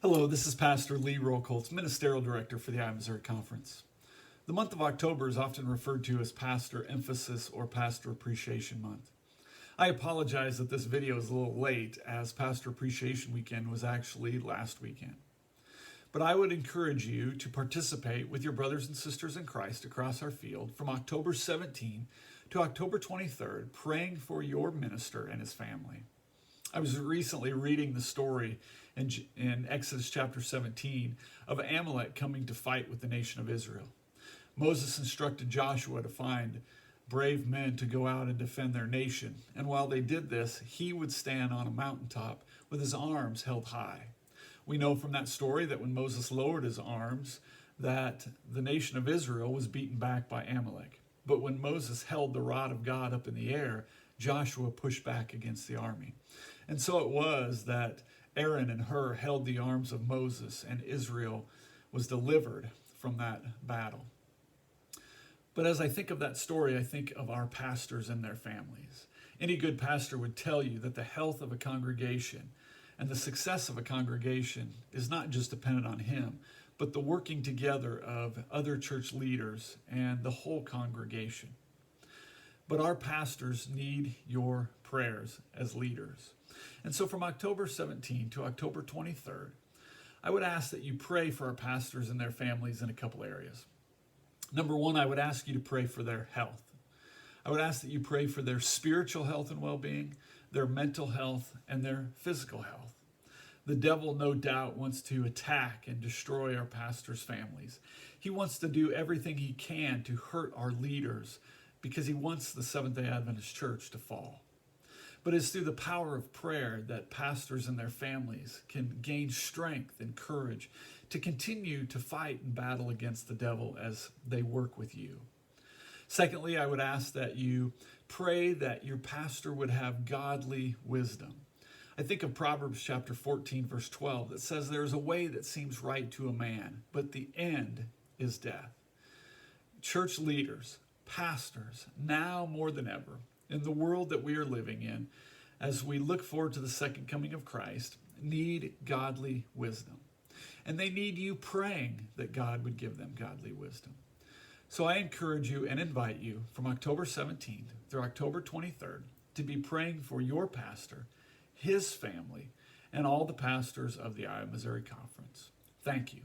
Hello, this is Pastor Lee Rolkoltz, Ministerial Director for the I-Missouri Conference. The month of October is often referred to as Pastor Emphasis or Pastor Appreciation Month. I apologize that this video is a little late, as Pastor Appreciation Weekend was actually last weekend. But I would encourage you to participate with your brothers and sisters in Christ across our field from October 17 to October 23rd, praying for your minister and his family. I was recently reading the story in Exodus chapter 17 of Amalek coming to fight with the nation of Israel. Moses instructed Joshua to find brave men to go out and defend their nation. And while they did this, he would stand on a mountaintop with his arms held high. We know from that story that when Moses lowered his arms, that the nation of Israel was beaten back by Amalek. But when Moses held the rod of God up in the air, Joshua pushed back against the army. And so it was that Aaron and Hur held the arms of Moses, and Israel was delivered from that battle. But as I think of that story, I think of our pastors and their families. Any good pastor would tell you that the health of a congregation and the success of a congregation is not just dependent on him, but the working together of other church leaders and the whole congregation. But our pastors need your prayers as leaders. And so from October 17 to October 23rd, I would ask that you pray for our pastors and their families in a couple areas. Number one, I would ask you to pray for their health. I would ask that you pray for their spiritual health and well-being, their mental health, and their physical health. The devil, no doubt, wants to attack and destroy our pastors' families. He wants to do everything he can to hurt our leaders because he wants the Seventh-day Adventist Church to fall. But it's through the power of prayer that pastors and their families can gain strength and courage to continue to fight and battle against the devil as they work with you. Secondly, I would ask that you pray that your pastor would have godly wisdom. I think of Proverbs chapter 14, verse 12, that says, "There is a way that seems right to a man, but the end is death." Church leaders, pastors, now more than ever, in the world that we are living in, as we look forward to the second coming of Christ, need godly wisdom. And they need you praying that God would give them godly wisdom. So I encourage you and invite you from October 17th through October 23rd to be praying for your pastor, his family, and all the pastors of the I-Missouri Conference. Thank you.